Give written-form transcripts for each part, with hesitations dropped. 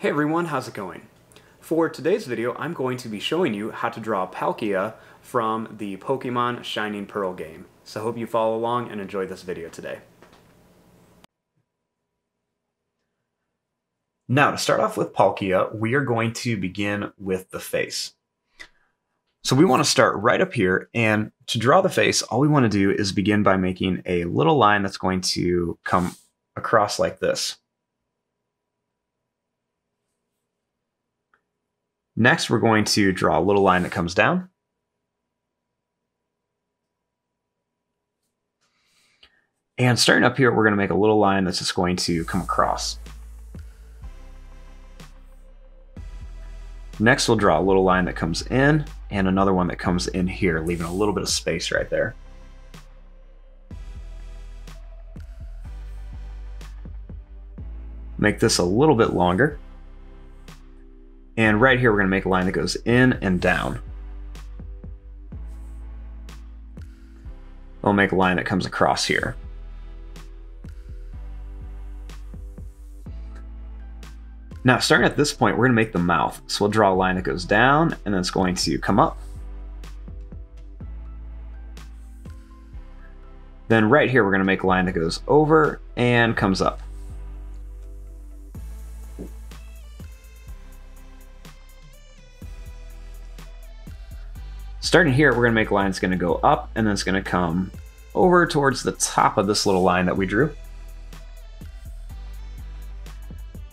Hey everyone, how's it going? For today's video, I'm going to be showing you how to draw Palkia from the Pokemon Shining Pearl game. So I hope you follow along and enjoy this video today. Now, to start off with Palkia, we are going to begin with the face. So we want to start right up here, and to draw the face, all we want to do is begin by making a little line that's going to come across like this. Next, we're going to draw a little line that comes down. And starting up here, we're going to make a little line that's just going to come across. Next, we'll draw a little line that comes in and another one that comes in here, leaving a little bit of space right there. Make this a little bit longer. And right here, we're going to make a line that goes in and down. We'll make a line that comes across here. Now, starting at this point, we're going to make the mouth. So we'll draw a line that goes down, and then it's going to come up. Then right here, we're going to make a line that goes over and comes up. Starting here, we're going to make a line that's going to go up, and then it's going to come over towards the top of this little line that we drew.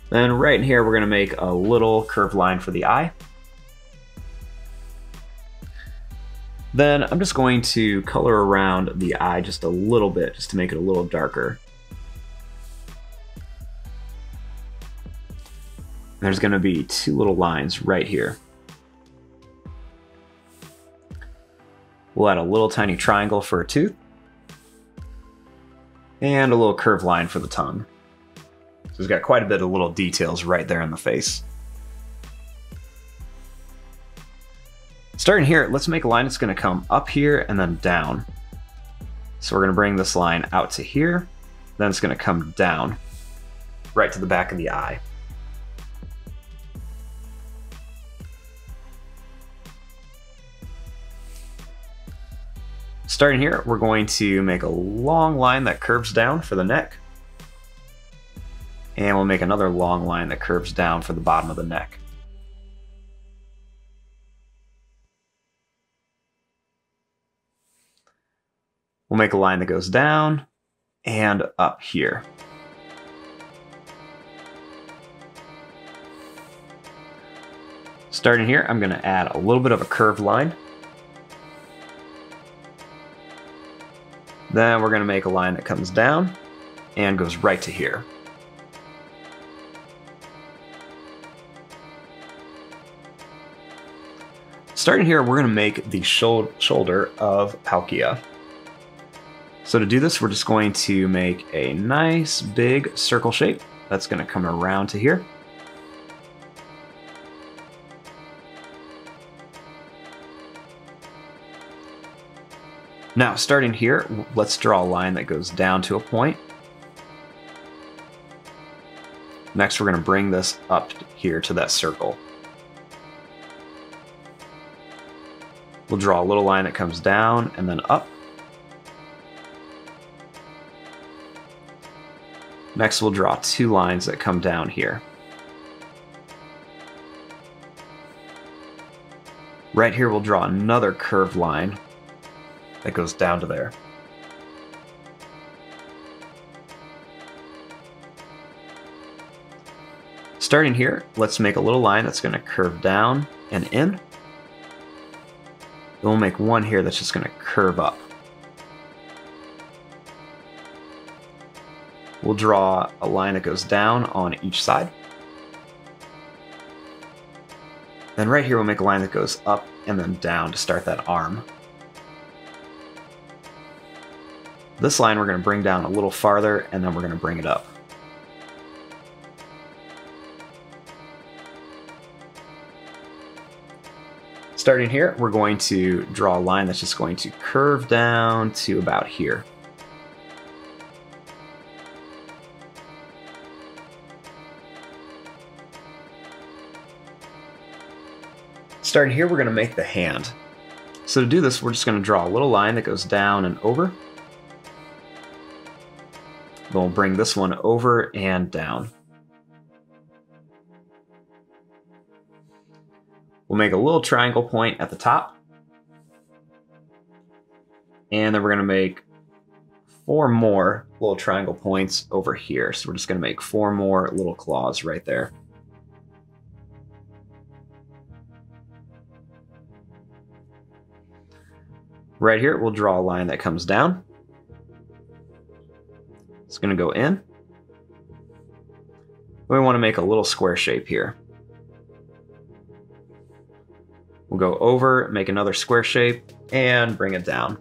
Then right in here, we're going to make a little curved line for the eye. Then I'm just going to color around the eye just a little bit, just to make it a little darker. There's going to be two little lines right here. We'll add a little tiny triangle for a tooth, and a little curved line for the tongue. So we've got quite a bit of little details right there in the face. Starting here, let's make a line that's going to come up here and then down. So we're going to bring this line out to here, then it's going to come down right to the back of the eye. Starting here, we're going to make a long line that curves down for the neck. And we'll make another long line that curves down for the bottom of the neck. We'll make a line that goes down and up here. Starting here, I'm going to add a little bit of a curved line. Then we're going to make a line that comes down and goes right to here. Starting here, we're going to make the shoulder of Palkia. So to do this, we're just going to make a nice big circle shape that's going to come around to here. Now, starting here, let's draw a line that goes down to a point. Next, we're going to bring this up here to that circle. We'll draw a little line that comes down and then up. Next, we'll draw two lines that come down here. Right here, we'll draw another curved line that goes down to there. Starting here, let's make a little line that's going to curve down and in. Then we'll make one here that's just going to curve up. We'll draw a line that goes down on each side. Then right here, we'll make a line that goes up and then down to start that arm. This line we're going to bring down a little farther, and then we're going to bring it up. Starting here, we're going to draw a line that's just going to curve down to about here. Starting here, we're going to make the hand. So to do this, we're just going to draw a little line that goes down and over. Then we'll bring this one over and down. We'll make a little triangle point at the top. And then we're going to make 4 more little triangle points over here. So we're just going to make 4 more little claws right there. Right here, we'll draw a line that comes down. It's going to go in. We want to make a little square shape here. We'll go over, make another square shape, and bring it down.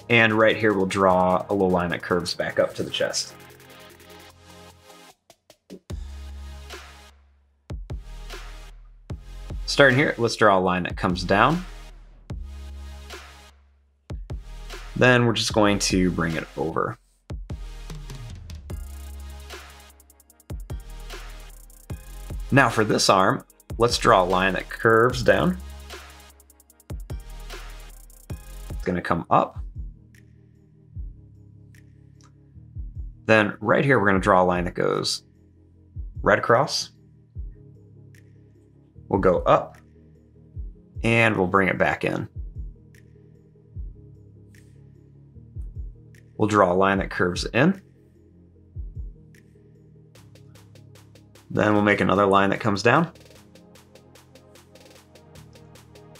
And right here, we'll draw a little line that curves back up to the chest. Starting here, let's draw a line that comes down. Then we're just going to bring it over. Now for this arm, let's draw a line that curves down. It's going to come up. Then right here, we're going to draw a line that goes right across. We'll go up and we'll bring it back in. We'll draw a line that curves in. Then we'll make another line that comes down.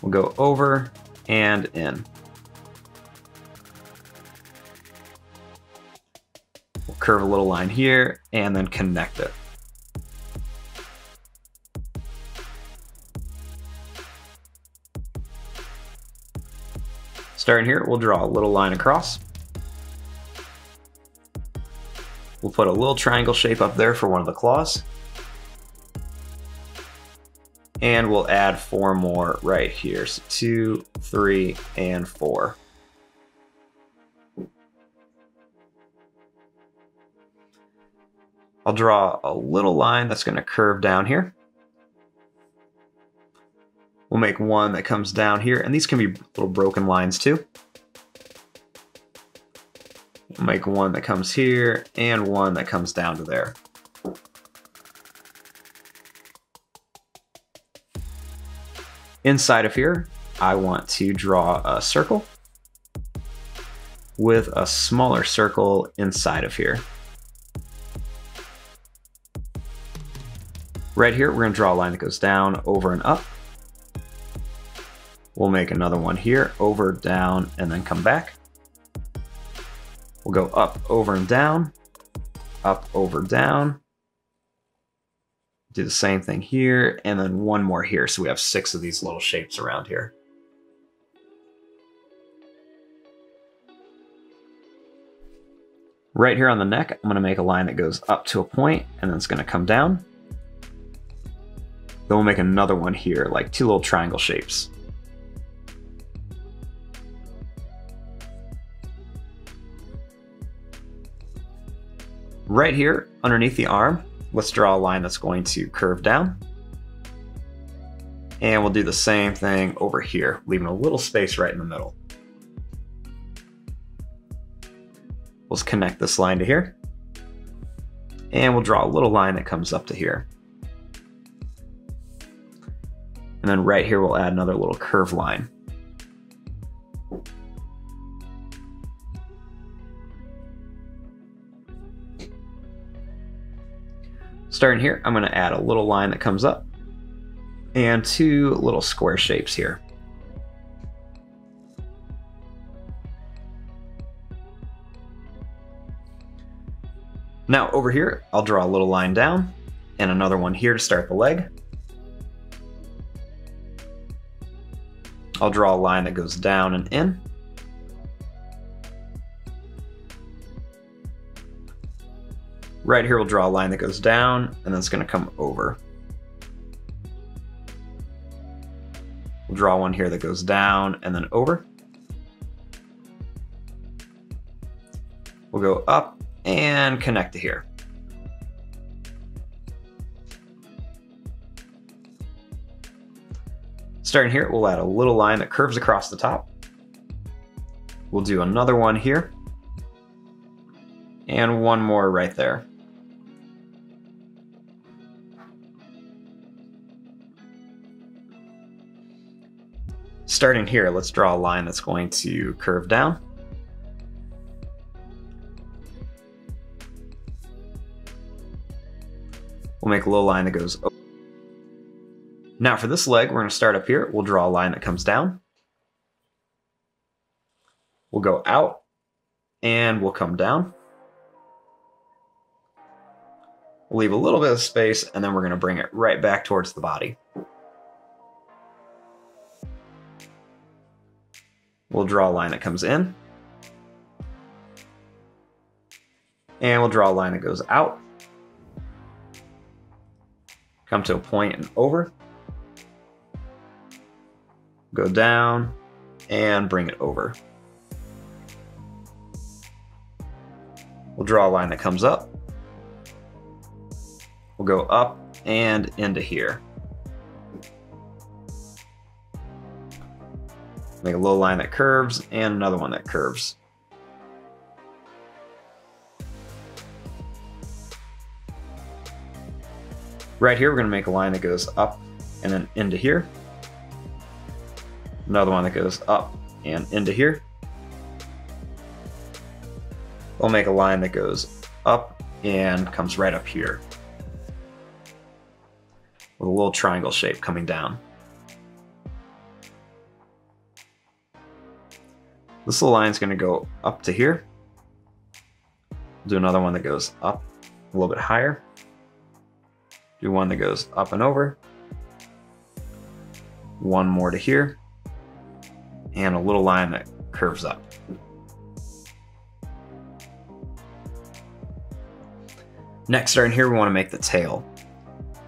We'll go over and in. We'll curve a little line here and then connect it. Starting here, we'll draw a little line across. We'll put a little triangle shape up there for one of the claws. And we'll add 4 more right here. So 2, 3, and 4. I'll draw a little line that's going to curve down here. We'll make one that comes down here, and these can be little broken lines too. We'll make one that comes here, and one that comes down to there. Inside of here, I want to draw a circle with a smaller circle inside of here. Right here, we're going to draw a line that goes down, over, and up. We'll make another one here, over, down, and then come back. We'll go up, over, and down, up, over, down. Do the same thing here, and then one more here. So we have 6 of these little shapes around here. Right here on the neck, I'm going to make a line that goes up to a point, and then it's going to come down. Then we'll make another one here, like 2 little triangle shapes. Right here, underneath the arm, let's draw a line that's going to curve down. And we'll do the same thing over here, leaving a little space right in the middle. We'll just connect this line to here. And we'll draw a little line that comes up to here. And then right here, we'll add another little curve line. Starting here, I'm going to add a little line that comes up and 2 little square shapes here. Now over here, I'll draw a little line down and another one here to start the leg. I'll draw a line that goes down and in. Right here, we'll draw a line that goes down, and then it's going to come over. We'll draw one here that goes down and then over. We'll go up and connect to here. Starting here, we'll add a little line that curves across the top. We'll do another one here. And one more right there. Starting here, let's draw a line that's going to curve down. We'll make a little line that goes over. Now for this leg, we're going to start up here. We'll draw a line that comes down. We'll go out and we'll come down. We'll leave a little bit of space and then we're going to bring it right back towards the body. We'll draw a line that comes in. And we'll draw a line that goes out. Come to a point and over. Go down and bring it over. We'll draw a line that comes up. We'll go up and into here. Make a little line that curves and another one that curves. Right here, we're going to make a line that goes up and then into here. Another one that goes up and into here. We'll make a line that goes up and comes right up here, with a little triangle shape coming down. This little line is going to go up to here. Do another one that goes up a little bit higher. Do one that goes up and over. One more to here. And a little line that curves up. Next, starting here, we want to make the tail.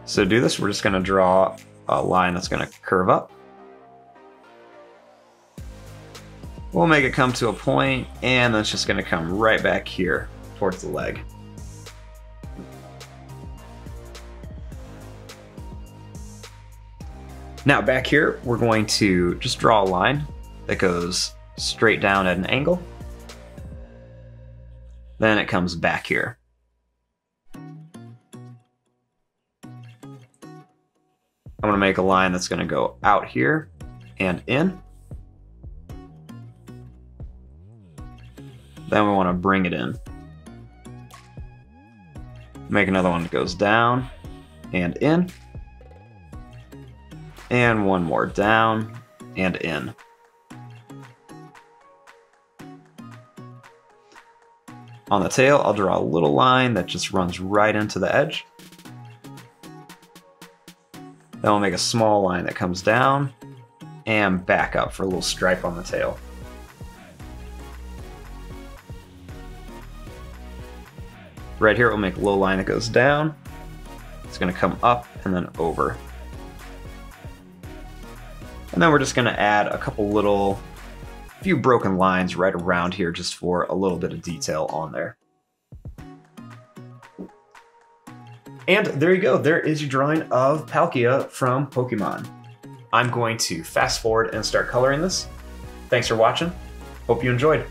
So to do this, we're just going to draw a line that's going to curve up. We'll make it come to a point, and then it's just going to come right back here towards the leg. Now back here, we're going to just draw a line that goes straight down at an angle. Then it comes back here. I'm going to make a line that's going to go out here and in. Then we want to bring it in. Make another one that goes down and in. And one more down and in. On the tail, I'll draw a little line that just runs right into the edge. Then we'll make a small line that comes down and back up for a little stripe on the tail. Right here, we'll make a little line that goes down. It's going to come up and then over. And then we're just going to add a few broken lines right around here just for a little bit of detail on there. And there you go. There is your drawing of Palkia from Pokemon. I'm going to fast forward and start coloring this. Thanks for watching. Hope you enjoyed.